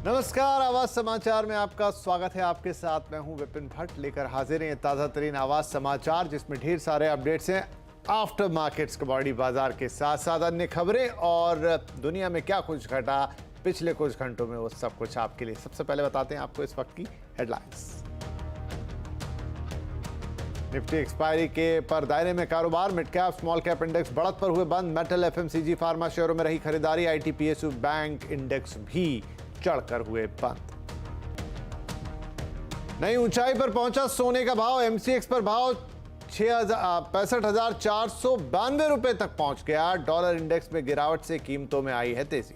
नमस्कार, आवाज समाचार में आपका स्वागत है। आपके साथ मैं हूं विपिन भट्ट, लेकर हाजिर हैं ताजा तरीन आवाज समाचार, जिसमें ढेर सारे अपडेट्स हैं आफ्टर मार्केट्स कमोडिटी बाजार के साथ साथ अन्य खबरें और दुनिया में क्या कुछ घटा पिछले कुछ घंटों में, वो सब कुछ आपके लिए। सबसे पहले बताते हैं आपको इस वक्त की हेडलाइंस। निफ्टी एक्सपायरी के पर दायरे में कारोबार, mid cap small cap index बढ़त पर हुए बंद। मेटल, एफएमसीजी, फार्मा शेयरों में रही खरीदारी। आईटी, पीएसयू, बैंक इंडेक्स भी चढ़कर हुए बंद। नई ऊंचाई पर पहुंचा सोने का भाव। एमसीएक्स पर भाव 65,492 रुपए तक पहुंच गया। डॉलर इंडेक्स में गिरावट से कीमतों में आई है तेजी।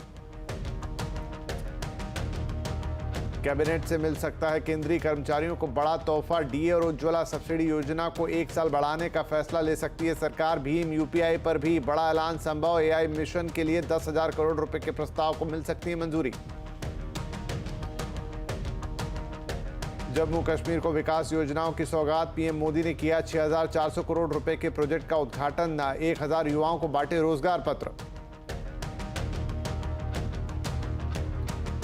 कैबिनेट से मिल सकता है केंद्रीय कर्मचारियों को बड़ा तोहफा। डीए और उज्ज्वला सब्सिडी योजना को 1 साल बढ़ाने का फैसला ले सकती है सरकार। भीम यूपीआई पर भी बड़ा ऐलान संभव। एआई मिशन के लिए 10,000 करोड़ रुपए के प्रस्ताव को मिल सकती है मंजूरी। जम्मू कश्मीर को विकास योजनाओं की सौगात, पीएम मोदी ने किया 6,400 करोड़ रुपए के प्रोजेक्ट का उद्घाटन। 1,000 युवाओं को बांटे रोजगार पत्र।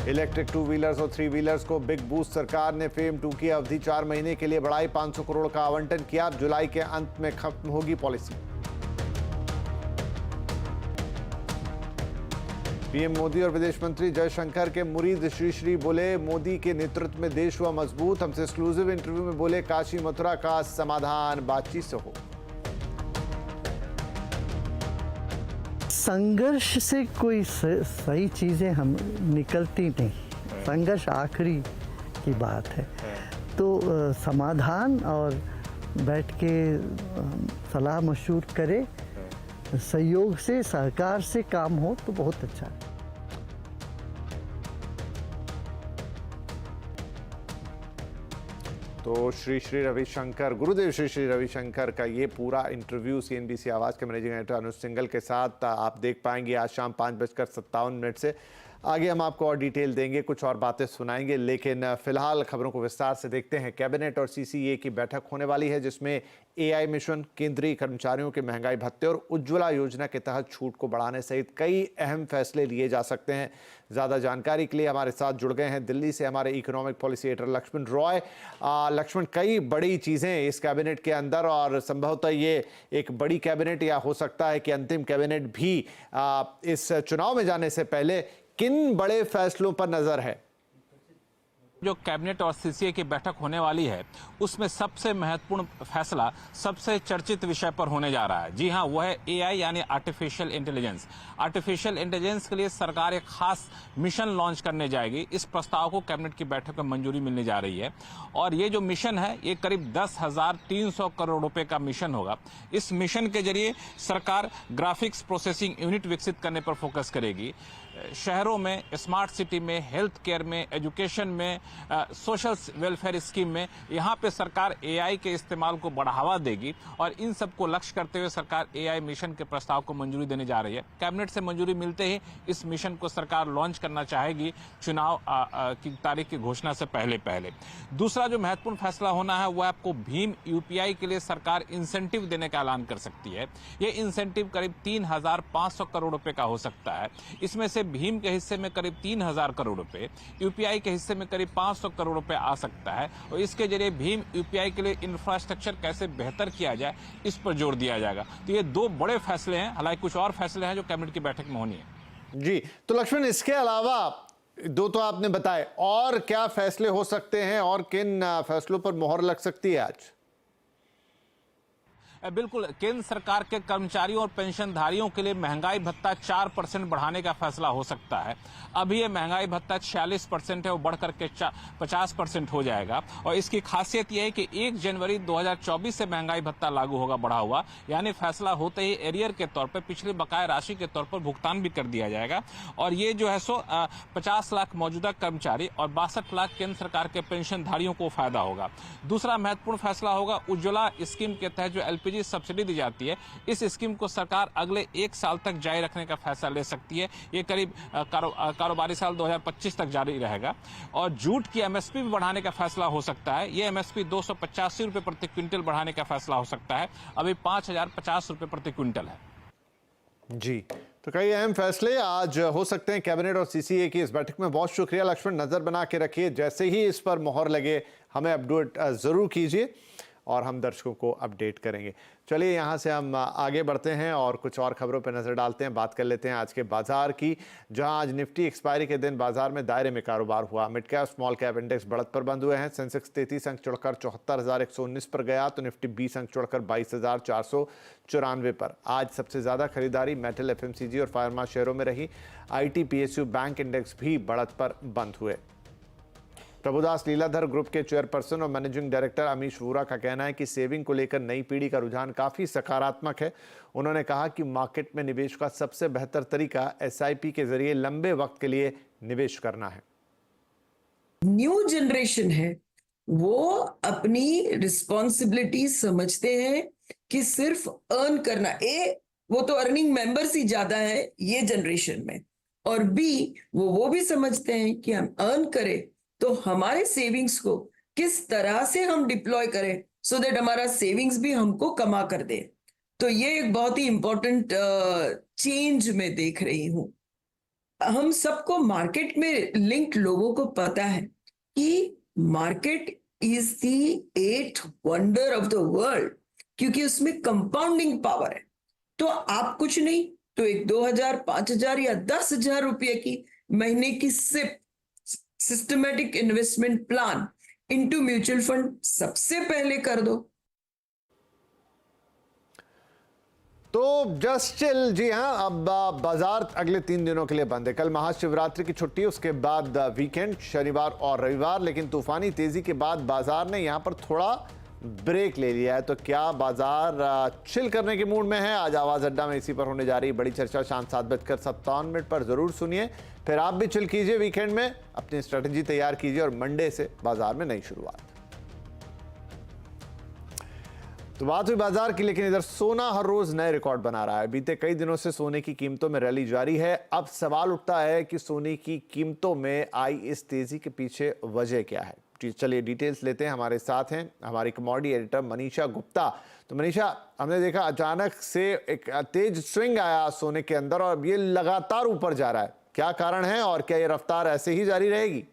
इलेक्ट्रिक 2 व्हीलर्स और 3 व्हीलर्स को बिग बूस्ट, सरकार ने फेम 2 की अवधि 4 महीने के लिए बढ़ाई। 500 करोड़ का आवंटन किया। जुलाई के अंत में खत्म होगी पॉलिसी। पीएम मोदी और विदेश मंत्री जयशंकर के मुरीद श्री बोले, मोदी के नेतृत्व में देश हुआ मजबूत। हमसे एक्सक्लूसिव इंटरव्यू में बोले, काशी मथुरा का समाधान बातचीत से हो। संघर्ष से कोई सही चीजें हम निकलती नहीं। संघर्ष आखिरी की बात है। तो समाधान और बैठ के सलाह मशवरा करे, सहयोग से, सहकार से काम हो तो बहुत अच्छा है। तो श्री रविशंकर, गुरुदेव श्री रविशंकर का ये पूरा इंटरव्यू सीएनबीसी आवाज के मैनेजिंग एडिटर अनुज सिंघल के साथ आप देख पाएंगे आज शाम 5:57 से। आगे हम आपको और डिटेल देंगे, कुछ और बातें सुनाएंगे, लेकिन फिलहाल खबरों को विस्तार से देखते हैं। कैबिनेट और सीसीए की बैठक होने वाली है, जिसमें एआई मिशन, केंद्रीय कर्मचारियों के महंगाई भत्ते और उज्ज्वला योजना के तहत छूट को बढ़ाने सहित कई अहम फैसले लिए जा सकते हैं। ज़्यादा जानकारी के लिए हमारे साथ जुड़ गए हैं दिल्ली से हमारे economic policy editor Laxman Roy. Laxman, कई बड़ी चीज़ें इस कैबिनेट के अंदर, और संभवतः ये एक बड़ी कैबिनेट या हो सकता है कि अंतिम कैबिनेट भी इस चुनाव में जाने से पहले किन बड़े फैसलों पर नजर है? जो कैबिनेट और सीसीए की बैठक होने वाली है, उसमें सबसे महत्वपूर्ण फैसला सबसे चर्चित विषय पर होने जा रहा है। जी हां, वह है एआई यानी आर्टिफिशियल इंटेलिजेंस। आर्टिफिशियल इंटेलिजेंस के लिए सरकार एक खास मिशन लॉन्च करने जाएगी। इस प्रस्ताव को कैबिनेट की बैठक में मंजूरी मिलने जा रही है, और ये जो मिशन है ये करीब 10,300 करोड़ रुपए का मिशन होगा। इस मिशन के जरिए सरकार ग्राफिक्स प्रोसेसिंग यूनिट विकसित करने पर फोकस करेगी। शहरों में, स्मार्ट सिटी में, हेल्थ केयर में, एजुकेशन में, सोशल वेलफेयर स्कीम में, यहाँ पे सरकार एआई के इस्तेमाल को बढ़ावा देगी, और इन सब को लक्ष्य करते हुए सरकार एआई मिशन के प्रस्ताव को मंजूरी देने जा रही है। कैबिनेट से मंजूरी मिलते ही इस मिशन को सरकार लॉन्च करना चाहेगी चुनाव की तारीख की घोषणा से पहले। दूसरा जो महत्वपूर्ण फैसला होना है, वह आपको भीम यूपीआई के लिए सरकार इंसेंटिव देने का ऐलान कर सकती है। ये इंसेंटिव करीब 3,500 करोड़ रुपए का हो सकता है। इसमें से भीम के हिस्से में करीब 3,000 करोड़ रुपए, यूपीआई के हिस्से में करीब 500 करोड़ रुपए आ सकता है, और इसके जरिए भीम यूपीआई के लिए इंफ्रास्ट्रक्चर कैसे बेहतर किया जाए, इस पर जोर दिया जाएगा। तो ये 2 बड़े फैसले हैं। हालांकि कुछ और फैसले हैं जो कैबिनेट की बैठक में होनी है। जी, तो लक्ष्मण, इसके अलावा 2 तो आपने बताए, और क्या फैसले हो सकते हैं और किन फैसलों पर मोहर लग सकती है आज? बिल्कुल, केंद्र सरकार के कर्मचारियों और पेंशनधारियों के लिए महंगाई भत्ता 4% बढ़ाने का फैसला हो सकता है। अभी ये महंगाई भत्ता 46% है, वो बढ़कर के 50% हो जाएगा। और इसकी खासियत यह है कि 1 जनवरी 2024 से महंगाई भत्ता लागू होगा बढ़ा हुआ, यानी फैसला होते ही एरियर के तौर पर, पिछले बकाया राशि के तौर पर भुगतान भी कर दिया जाएगा। और ये जो है 50 लाख मौजूदा कर्मचारी और 62 लाख केंद्र सरकार के पेंशनधारियों को फायदा होगा। दूसरा महत्वपूर्ण फैसला होगा उज्ज्वला स्कीम के तहत जो एलपीजी सब्सिडी दी जाती है, इस स्कीम को सरकार अगले 1 साल तक जारी रखने का फैसला ले सकती है। ये करीब कारोबारी साल 2025 तक जारी रहेगा। और जूट की एमएसपी भी बढ़ाने का फैसला हो सकता है। ये एमएसपी 285 रुपए प्रति क्विंटल बढ़ाने का फैसला हो सकता है। अभी 5,050 रुपए प्रति क्विंटल है। जी, तो कई अहम फैसले आज हो सकते हैं कैबिनेट और सीसीए की इस बैठक में। बहुत शुक्रिया लक्ष्मण, नजर बना के रखिए, जैसे ही इस पर मोहर लगे हमें अपडेट जरूर कीजिए और हम दर्शकों को अपडेट करेंगे। चलिए यहाँ से हम आगे बढ़ते हैं और कुछ और खबरों पर नजर डालते हैं। बात कर लेते हैं आज के बाजार की, जहां आज निफ्टी एक्सपायरी के दिन बाजार में दायरे में कारोबार हुआ। Mid cap small cap index बढ़त पर बंद हुए हैं। सेंसेक्स 33 अंक चढ़कर 74,119 पर गया, तो निफ्टी 20 अंक चढ़कर 22,494 पर। आज सबसे ज्यादा खरीदारी मेटल, एफएमसीजी और फार्मा शेयरों में रही। आईटी, पीएसयू, बैंक इंडेक्स भी बढ़त पर बंद हुए। प्रभुदास लीलाधर ग्रुप के चेयरपर्सन और मैनेजिंग डायरेक्टर अमीश वोरा का कहना है कि सेविंग को लेकर नई पीढ़ी का रुझान काफी सकारात्मक है। उन्होंने कहा कि मार्केट में निवेश का सबसे बेहतर तरीका एसआईपी के जरिए लंबे वक्त के लिए निवेश करना है। न्यू जनरेशन है, वो अपनी रिस्पॉन्सिबिलिटी समझते हैं कि सिर्फ अर्न करना, वो तो अर्निंग मेंबर्स ही ज्यादा है ये जनरेशन में, और बी वो भी समझते हैं कि हम अर्न करें तो हमारे सेविंग्स को किस तरह से हम डिप्लॉय करें सो दैट हमारा सेविंग्स भी हमको कमा कर दे। तो ये एक बहुत ही इंपॉर्टेंट चेंज मैं देख रही हूं। हम सबको मार्केट में लिंक लोगों को पता है कि market is the 8th wonder of the world, क्योंकि उसमें कंपाउंडिंग पावर है। तो आप कुछ नहीं तो एक 2,000, 5,000 या 10,000 रुपए की महीने की SIP systematic investment plan into mutual fund सबसे पहले कर दो। तो जस्ट चिल, जी हाँ, अब बाजार अगले 3 दिनों के लिए बंद है। कल महाशिवरात्रि की छुट्टी, उसके बाद वीकेंड, शनिवार और रविवार। लेकिन तूफानी तेजी के बाद बाजार ने यहां पर थोड़ा ब्रेक ले लिया है। तो क्या बाजार चिल करने के मूड में है? आज आवाज अड्डा में इसी पर होने जा रही बड़ी चर्चा। शाम 7:57 पर जरूर सुनिए। फिर आप भी चिल कीजिए, वीकेंड में अपनी स्ट्रेटेजी तैयार कीजिए और मंडे से बाजार में नई शुरुआत। तो बात हुई बाजार की, लेकिन इधर सोना हर रोज नए रिकॉर्ड बना रहा है। बीते कई दिनों से सोने की कीमतों में रैली जारी है। अब सवाल उठता है कि सोने की कीमतों में आई इस तेजी के पीछे वजह क्या है। चलिए डिटेल्स लेते हैं। हमारे साथ हैं हमारी कमोडिटी एडिटर मनीषा गुप्ता। तो मनीषा, हमने देखा अचानक से एक तेज स्विंग आया सोने के अंदर और ये लगातार ऊपर जा रहा है। क्या कारण है और क्या ये रफ्तार ऐसे ही जारी रहेगी?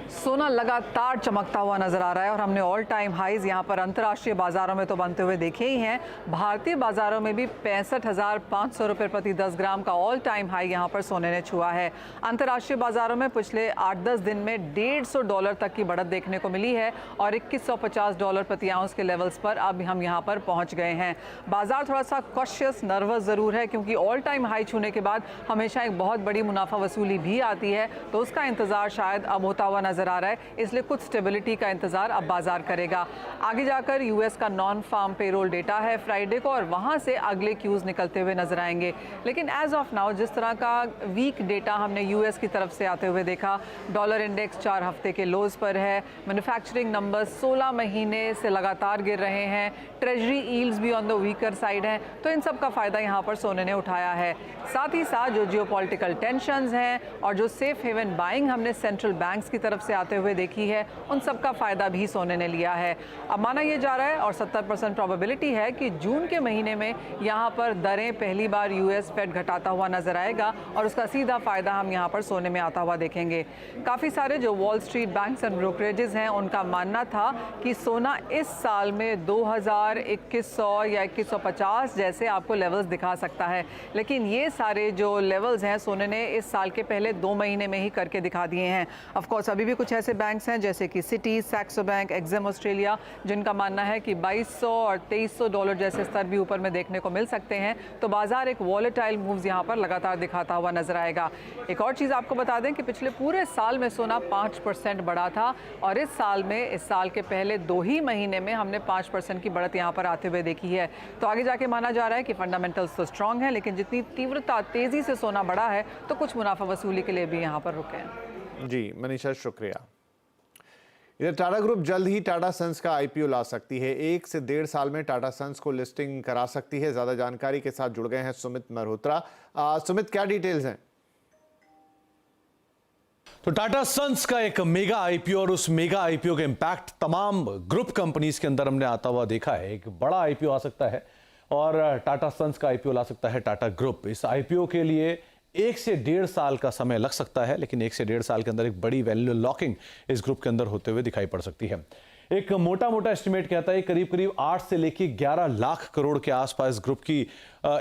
सोना लगातार चमकता हुआ नजर आ रहा है और हमने ऑल टाइम हाईज यहाँ पर अंतर्राष्ट्रीय बाजारों में तो बनते हुए देखे ही हैं। भारतीय बाजारों में भी 65,500 रुपये प्रति 10 ग्राम का ऑल टाइम हाई यहाँ पर सोने ने छुआ है। अंतर्राष्ट्रीय बाजारों में पिछले 8-10 दिन में $150 तक की बढ़त देखने को मिली है और $2150 प्रति आउंस के लेवल्स पर अब हम यहाँ पर पहुँच गए हैं। बाजार थोड़ा सा कॉशियस, नर्वस ज़रूर है, क्योंकि ऑल टाइम हाई छूने के बाद हमेशा एक बहुत बड़ी मुनाफा वसूली भी आती है, तो उसका इंतजार शायद अब होता हुआ नजर आ रहा है। इसलिए कुछ स्टेबिलिटी का इंतजार अब बाजार करेगा। आगे जाकर यूएस का नॉन फार्म पेरोल डेटा है फ्राइडे को और वहां से अगले क्यूज निकलते हुए नजर आएंगे। लेकिन एज ऑफ नाउ जिस तरह का वीक डेटा हमने यूएस की तरफ से आते हुए देखा, डॉलर इंडेक्स 4 हफ्ते के लोज पर है, मैन्युफैक्चरिंग नंबर्स 16 महीने से लगातार गिर रहे हैं, ट्रेजरी यील्ड्स भी ऑन द वीकर साइड हैं, तो इन सब का फायदा यहाँ पर सोने ने उठाया है। साथ ही साथ जो जियोपॉलिटिकल टेंशंस हैं और जो सेफ हेवन बाइंग हमने सेंट्रल बैंक्स की तरफ से आते हुए देखी है, उन सब का फायदा भी सोने ने लिया है। अब माना यह जा रहा है और 70% प्रोबेबिलिटी है कि जून के महीने में यहाँ पर दरें पहली बार यूएस फेड घटाता हुआ नजर आएगा और उसका सीधा फायदा हम यहाँ पर सोने में आता हुआ देखेंगे। काफ़ी सारे जो wall street banks and brokerages हैं उनका मानना था कि सोना इस साल में 2100 या 2150 जैसे आपको लेवल्स दिखा सकता है, लेकिन ये सारे जो लेवल्स हैं सोने ने इस साल के पहले 2 महीने में ही करके दिखा दिए हैं। ऑफ कोर्स अभी भी कुछ ऐसे बैंक्स हैं जैसे कि city, Saxo bank, Exim Australia, जिनका मानना है कि 2200 और $2300 जैसे स्तर भी ऊपर में देखने को मिल सकते हैं। तो बाजार एक वॉलेटाइल मूव्स यहाँ पर लगातार दिखाता हुआ नजर आएगा। एक और चीज़ आपको बता दें कि पिछले पूरे साल में सोना 5% बढ़ा था और इस साल के पहले 2 ही महीने में हमने 5% की बढ़त यहाँ पर आते हुए देखी है। तो आगे जाके माना जा रहा है कि फंडामेंटल्स तो स्ट्रांग है, लेकिन जितनी तीव्रता तेजी से सोना बढ़ा है तो कुछ मुनाफा वसूली के लिए भी यहाँ पर रुके हैं। जी मनीषा, शुक्रिया। इधर टाटा ग्रुप जल्द ही टाटा सन्स का आईपीओ ला सकती है। 1 से 1.5 साल में टाटा सन्स को लिस्टिंग करा सकती है। ज्यादा जानकारी के साथ जुड़ गए हैं सुमित मल्होत्रा। सुमित, क्या डिटेल्स हैं? तो टाटा सन्स का एक मेगा आईपीओ और उस मेगा आईपीओ का इंपैक्ट तमाम ग्रुप कंपनीज के अंदर हमने आता हुआ देखा है। एक बड़ा आईपीओ आ सकता है और टाटा सन्स का आईपीओ ला सकता है टाटा ग्रुप। इस आईपीओ के लिए 1 से 1.5 साल का समय लग सकता है, लेकिन 1 से 1.5 साल के अंदर एक बड़ी वैल्यू लॉकिंग इस ग्रुप के अंदर होते हुए दिखाई पड़ सकती है। एक मोटा एस्टिमेट कहता है करीब 8 से लेकर 11 लाख करोड़ के आसपास ग्रुप की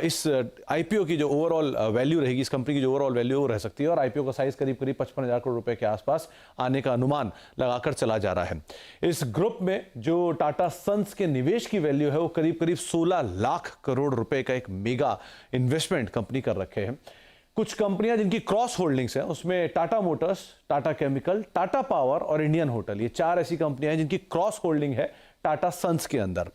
इस आईपीओ की जो ओवरऑल वैल्यू रहेगी, इस कंपनी की जो ओवरऑल वैल्यू वो रह सकती है। और आईपीओ का साइज करीब 55,000 करोड़ रुपए के आसपास आने का अनुमान लगाकर चला जा रहा है। इस ग्रुप में जो टाटा सन्स के निवेश की वैल्यू है वो करीब 16 लाख करोड़ रुपए का एक मेगा इन्वेस्टमेंट कंपनी कर रखे हैं। कुछ कंपनियां जिनकी क्रॉस होल्डिंग्स हैं उसमें Tata Motors, Tata chemical, Tata power और इंडियन होटल, ये 4 ऐसी कंपनियां हैं जिनकी क्रॉस होल्डिंग है टाटा सन्स के अंदर।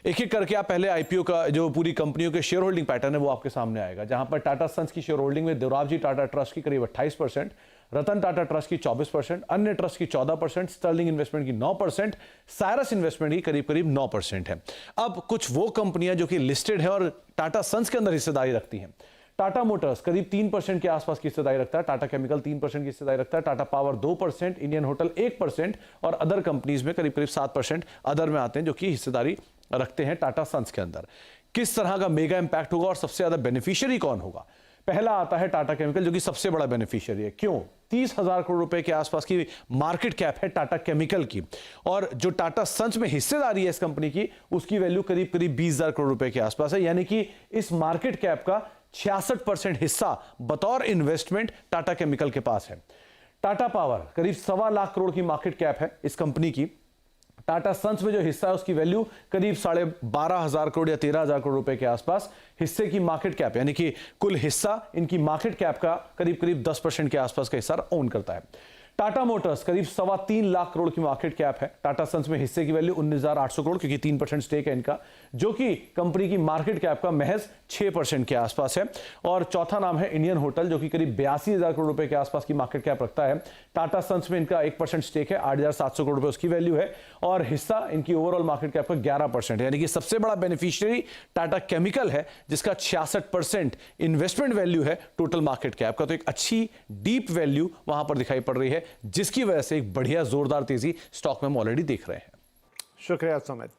एक एक करके आप पहले आईपीओ का जो पूरी कंपनियों के शेयर होल्डिंग पैटर्न है वो आपके सामने आएगा, जहां पर टाटा सन्स की शेयर होल्डिंग में देवराबजी टाटा ट्रस्ट की करीब 28%, रतन टाटा ट्रस्ट की 24%, अन्य ट्रस्ट की 14%, स्टर्लिंग इन्वेस्टमेंट की 9%, साइरस इन्वेस्टमेंट की करीब 9% है। अब कुछ वो कंपनियां जो कि लिस्टेड है और टाटा सन्स के अंदर हिस्सेदारी रखती हैं। टाटा मोटर्स करीब 3% के आसपास की हिस्सेदारी रखता है, टाटा केमिकल 3% की हिस्सेदारी रखता है, टाटा पावर 2%, इंडियन होटल 1% और अदर कंपनीज में करीब 7% अदर में आते हैं जो कि हिस्सेदारी रखते हैं टाटा सन्स के अंदर। किस तरह का मेगा इंपैक्ट होगा और सबसे ज्यादा बेनिफिशियरी कौन होगा? पहला आता है टाटा केमिकल जो कि सबसे बड़ा बेनिफिशियरी है। क्यों? 30,000 करोड़ रुपए के आसपास की मार्केट कैप है टाटा केमिकल की, और जो टाटा सन्स में हिस्सेदारी है इस कंपनी की उसकी वैल्यू करीब 20,000 करोड़ रुपए के आसपास है। यानी कि इस मार्केट कैप का 66% हिस्सा बतौर इन्वेस्टमेंट टाटा केमिकल के पास है। टाटा पावर करीब 1.25 लाख करोड़ की मार्केट कैप है इस कंपनी की। टाटा सन्स में जो हिस्सा है उसकी वैल्यू करीब 12,500 करोड़ या 13,000 करोड़ रुपए के आसपास। हिस्से की मार्केट कैप यानी कि कुल हिस्सा इनकी मार्केट कैप का करीब 10% के आसपास का हिस्सा ओन करता है। टाटा मोटर्स करीब 3.25 लाख करोड़ की मार्केट कैप है। टाटा सन्स में हिस्से की वैल्यू 19,800 करोड़, क्योंकि 3% स्टेक है इनका, जो कि कंपनी की मार्केट कैप का महज 6% के आसपास है। और चौथा नाम है इंडियन होटल जो कि करीब 82,000 करोड़ रुपए के आसपास की मार्केट कैप रखता है। टाटा सन्स में इनका 1% स्टेक है, 8,700 करोड़ रुपए उसकी वैल्यू है, और हिस्सा इनकी ओवरऑल मार्केट कैप का 11% है। यानी कि सबसे बड़ा बेनिफिशियरी टाटा केमिकल है जिसका 66% इन्वेस्टमेंट वैल्यू है टोटल मार्केट कैप का। तो एक अच्छी डीप वैल्यू वहां पर दिखाई पड़ रही है, जिसकी वजह से एक बढ़िया जोरदार तेजी स्टॉक में हम ऑलरेडी देख रहे हैं। शुक्रिया सुमित।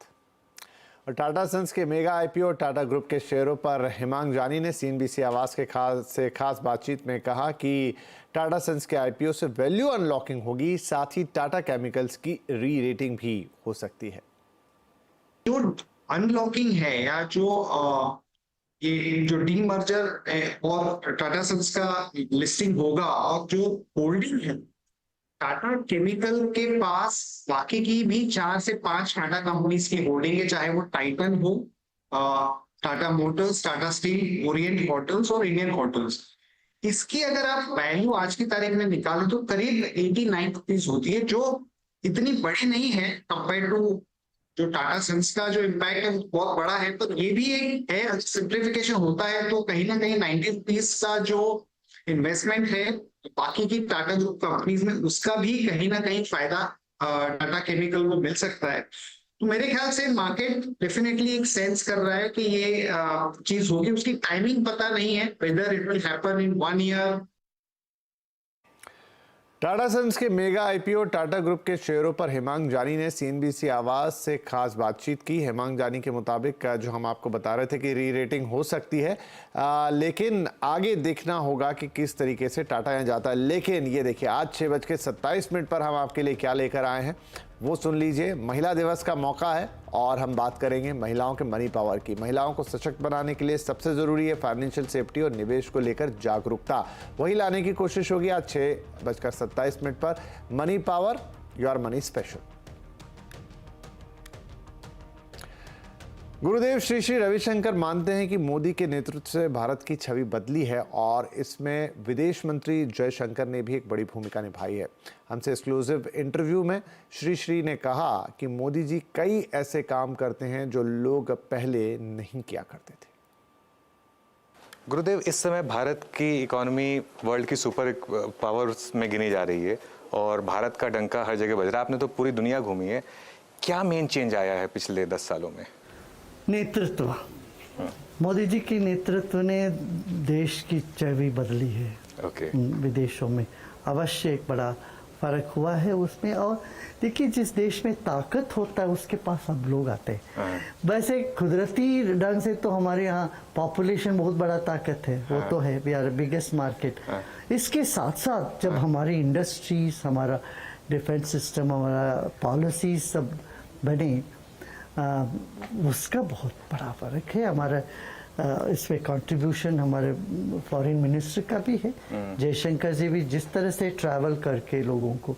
और टाटा सन्स के मेगा आईपीओ टाटा ग्रुप के शेयरों पर हिमांग जानी ने सीएनबीसी आवाज के खास बातचीत में कहा कि टाटा सन्स के आईपीओ से वैल्यू अनलॉकिंग होगी, साथ ही टाटा केमिकल्स की री रेटिंग भी हो सकती है। जो अनलॉकिंग है या ये जो डीमर्जर और टाटा सन्स का लिस्टिंग होगा, और जो होल्डिंग है टाटा केमिकल के पास बाकी की भी 4 से 5 टाटा कंपनीज की होल्डिंग है, चाहे वो टाइटन हो, Tata Motors, Tata steel, Orient hotels और इंडियन होटल्स। इसकी अगर आप वैल्यू आज की तारीख में निकालें तो करीब 89 रुपीज होती है, जो इतनी बड़ी नहीं है कंपेयर टू जो टाटा सन्स का जो इम्पैक्ट है बहुत बड़ा है। तो ये भी एक है, सिंप्लीफिकेशन होता है तो कहीं ना कहीं 90 रुपीज का जो इन्वेस्टमेंट है बाकी की टाटा ग्रुप कंपनीज में, उसका भी कहीं ना कहीं फायदा टाटा केमिकल को मिल सकता है। तो मेरे ख्याल से मार्केट डेफिनेटली एक सेंस कर रहा है कि ये चीज होगी। उसकी टाइमिंग पता नहीं है, whether it will happen in 1 year. Tata Sons के मेगा आईपीओ टाटा ग्रुप के शेयरों पर हिमांग जानी ने सीएनबीसी आवाज से खास बातचीत की। हिमांग जानी के मुताबिक जो हम आपको बता रहे थे कि री रेटिंग हो सकती है, लेकिन आगे देखना होगा कि किस तरीके से टाटा यहाँ जाता है। लेकिन ये देखिए, आज 6:27 पर हम आपके लिए क्या लेकर आए हैं वो सुन लीजिए। महिला दिवस का मौका है और हम बात करेंगे महिलाओं के मनी पावर की। महिलाओं को सशक्त बनाने के लिए सबसे ज़रूरी है फाइनेंशियल सेफ्टी और निवेश को लेकर जागरूकता। वही लाने की कोशिश होगी आज 6:27 पर। Money power, your money special. गुरुदेव श्री श्री रविशंकर मानते हैं कि मोदी के नेतृत्व से भारत की छवि बदली है और इसमें विदेश मंत्री जयशंकर ने भी एक बड़ी भूमिका निभाई है। हमसे एक्सक्लूसिव इंटरव्यू में श्री श्री ने कहा कि मोदी जी कई ऐसे काम करते हैं जो लोग पहले नहीं किया करते थे। गुरुदेव, इस समय भारत की इकोनॉमी वर्ल्ड की सुपर पावर्स में गिनी जा रही है और भारत का डंका हर जगह बज रहा है। आपने तो पूरी दुनिया घूमी है, क्या मेन चेंज आया है पिछले 10 सालों में? नेतृत्व। मोदी जी की नेतृत्व ने देश की छवि बदली है। ओके। विदेशों में अवश्य एक बड़ा फर्क हुआ है उसमें। और देखिए, जिस देश में ताकत होता है उसके पास सब लोग आते हैं। वैसे कुदरती ढंग से तो हमारे यहाँ पॉपुलेशन बहुत बड़ा ताकत है, वो तो है, वी आर बिगेस्ट मार्केट। इसके साथ साथ जब हमारी इंडस्ट्रीज, हमारा डिफेंस सिस्टम, हमारा पॉलिसीज सब बने, उसका बहुत बड़ा फर्क है। हमारा इसमें कंट्रीब्यूशन हमारे फॉरेन मिनिस्टर का भी है। जयशंकर जी भी जिस तरह से ट्रैवल करके लोगों को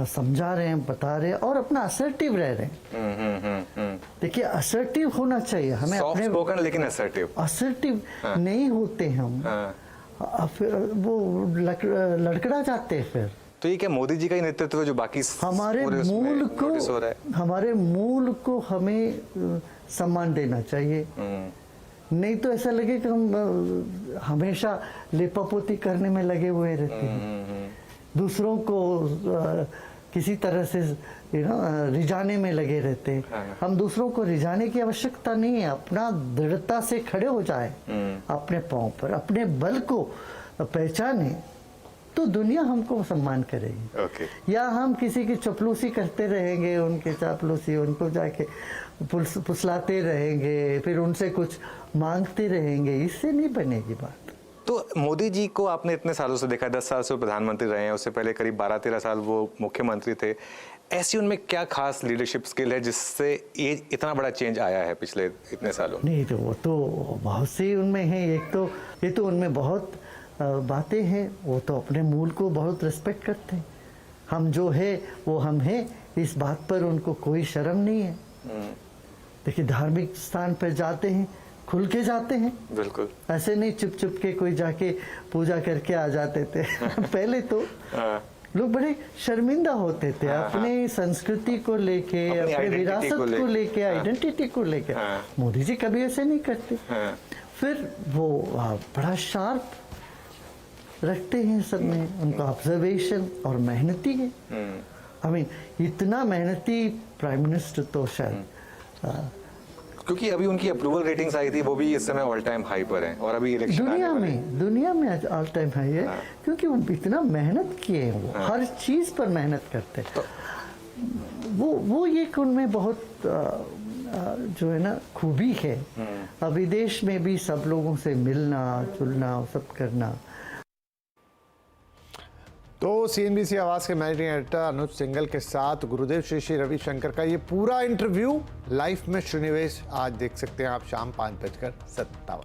समझा रहे हैं, बता रहे हैं और अपना असर्टिव रह रहे हैं। देखिए, असर्टिव होना चाहिए हमें, अपने स्पोकन लेकिन असर्टिव नहीं होते हम, फिर वो लड़खड़ा जाते हैं। फिर तो ये क्या मोदी जी का ही नेतृत्व है जो बाकी हमारे मूल को हमें सम्मान देना चाहिए। नहीं तो ऐसा लगे कि हम हमेशा लेपापोती करने में लगे हुए रहते हैं, दूसरों को किसी तरह से रिझाने में लगे रहते हैं। हम दूसरों को रिझाने की आवश्यकता नहीं है, अपना दृढ़ता से खड़े हो जाए अपने पांव पर, अपने बल को पहचाने तो दुनिया हमको सम्मान करेगी। या हम किसी की चपलूसी करते रहेंगे, उनके चापलूसी, उनको जाके फुसलाते रहेंगे, फिर उनसे कुछ मांगते रहेंगे, इससे नहीं बनेगी बात। तो मोदी जी को आपने इतने सालों से देखा, 10 साल से प्रधानमंत्री रहे हैं, उससे पहले करीब 12-13 साल वो मुख्यमंत्री थे। ऐसी उनमें क्या खास लीडरशिप स्किल है जिससे ये इतना बड़ा चेंज आया है पिछले इतने सालों? नहीं, तो वो तो बहुत सी उनमें है। एक तो ये तो उनमें बहुत बातें हैं, वो तो अपने मूल को बहुत रिस्पेक्ट करते हैं। हम जो है वो हम हैं, इस बात पर उनको कोई शर्म नहीं है। देखिए, धार्मिक स्थान पर जाते हैं, खुल के जाते हैं, बिल्कुल ऐसे नहीं चुप चुप के कोई जाके पूजा करके आ जाते थे। पहले तो लोग बड़े शर्मिंदा होते थे अपनी संस्कृति को लेके, अपने विरासत को लेके, आइडेंटिटी को लेके। मोदी जी कभी ऐसे नहीं करते। फिर वो बड़ा शार्प रखते हैं सब में, उनका ऑब्जर्वेशन और मेहनती है। इतना मेहनती प्राइम मिनिस्टर तो शायद, क्योंकि अभी उनकी अप्रूवल रेटिंग्स आई थी, वो भी इस समय ऑल टाइम हाई पर हैं और अभी इलेक्शन दुनिया में ऑल टाइम हाई है। क्योंकि वो इतना मेहनत किए हैं, वो हर चीज पर मेहनत करते हैं। तो वो ये उनमें बहुत जो है ना खूबी है। विदेश में भी सब लोगों से मिलना जुलना सब करना। तो CNBC आवाज के मैनेजिंग एडिटर अनुज सिंघल के साथ गुरुदेव श्री श्री रविशंकर का ये पूरा इंटरव्यू लाइव में श्रीनिवेश आज देख सकते हैं आप शाम 5:57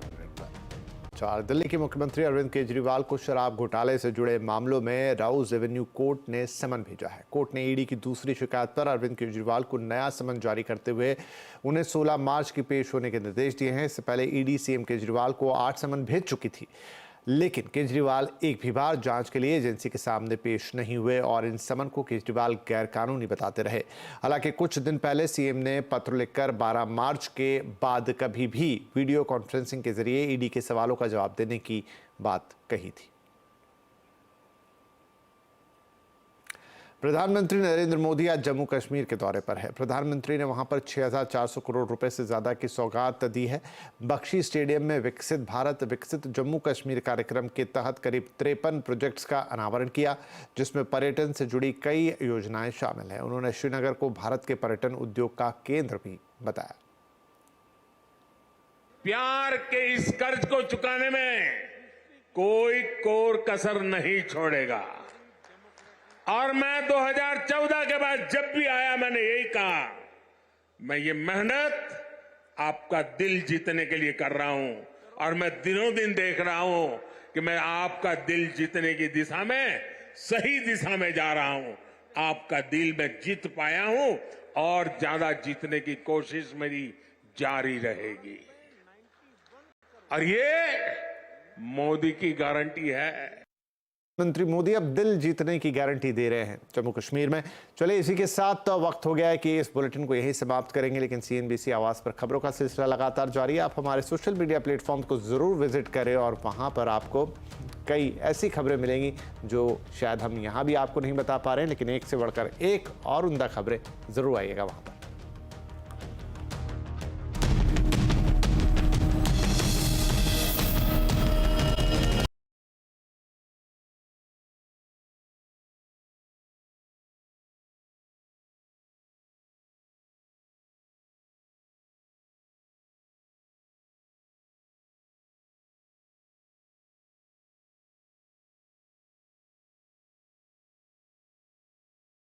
पर। दिल्ली के मुख्यमंत्री अरविंद केजरीवाल को शराब घोटाले से जुड़े मामलों में राउज एवेन्यू कोर्ट ने समन भेजा है। कोर्ट ने ईडी की दूसरी शिकायत पर अरविंद केजरीवाल को नया समन जारी करते हुए उन्हें 16 मार्च की पेश होने के निर्देश दिए हैं। इससे पहले ईडी सीएम केजरीवाल को 8 समन भेज चुकी थी, लेकिन केजरीवाल एक भी बार जांच के लिए एजेंसी के सामने पेश नहीं हुए और इन समन को केजरीवाल गैरकानूनी बताते रहे। हालांकि कुछ दिन पहले सीएम ने पत्र लिखकर 12 मार्च के बाद कभी भी वीडियो कॉन्फ्रेंसिंग के जरिए ईडी के सवालों का जवाब देने की बात कही थी। प्रधानमंत्री नरेंद्र मोदी आज जम्मू कश्मीर के दौरे पर है। प्रधानमंत्री ने वहां पर 6,400 करोड़ रुपए से ज्यादा की सौगात दी है। बख्शी स्टेडियम में विकसित भारत विकसित जम्मू कश्मीर कार्यक्रम के तहत करीब 53 प्रोजेक्ट्स का अनावरण किया, जिसमें पर्यटन से जुड़ी कई योजनाएं शामिल हैं। उन्होंने श्रीनगर को भारत के पर्यटन उद्योग का केंद्र भी बताया। प्यार के इस कर्ज को चुकाने में कोई कोर कसर नहीं छोड़ेगा। और मैं 2014 के बाद जब भी आया मैंने यही कहा, मैं ये मेहनत आपका दिल जीतने के लिए कर रहा हूं और मैं दिनों दिन देख रहा हूं कि मैं आपका दिल जीतने की दिशा में सही दिशा में जा रहा हूं। आपका दिल मैं जीत पाया हूं और ज्यादा जीतने की कोशिश मेरी जारी रहेगी। और ये मोदी की गारंटी है। मंत्री मोदी अब दिल जीतने की गारंटी दे रहे हैं जम्मू कश्मीर में। चलिए, इसी के साथ तो वक्त हो गया है कि इस बुलेटिन को यहीं समाप्त करेंगे, लेकिन CNBC आवाज पर खबरों का सिलसिला लगातार जारी है। आप हमारे सोशल मीडिया प्लेटफॉर्म को जरूर विजिट करें और वहां पर आपको कई ऐसी खबरें मिलेंगी जो शायद हम यहां भी आपको नहीं बता पा रहे हैं, लेकिन एक से बढ़कर एक और उम्दा खबरें जरूर आइएगा वहां पर।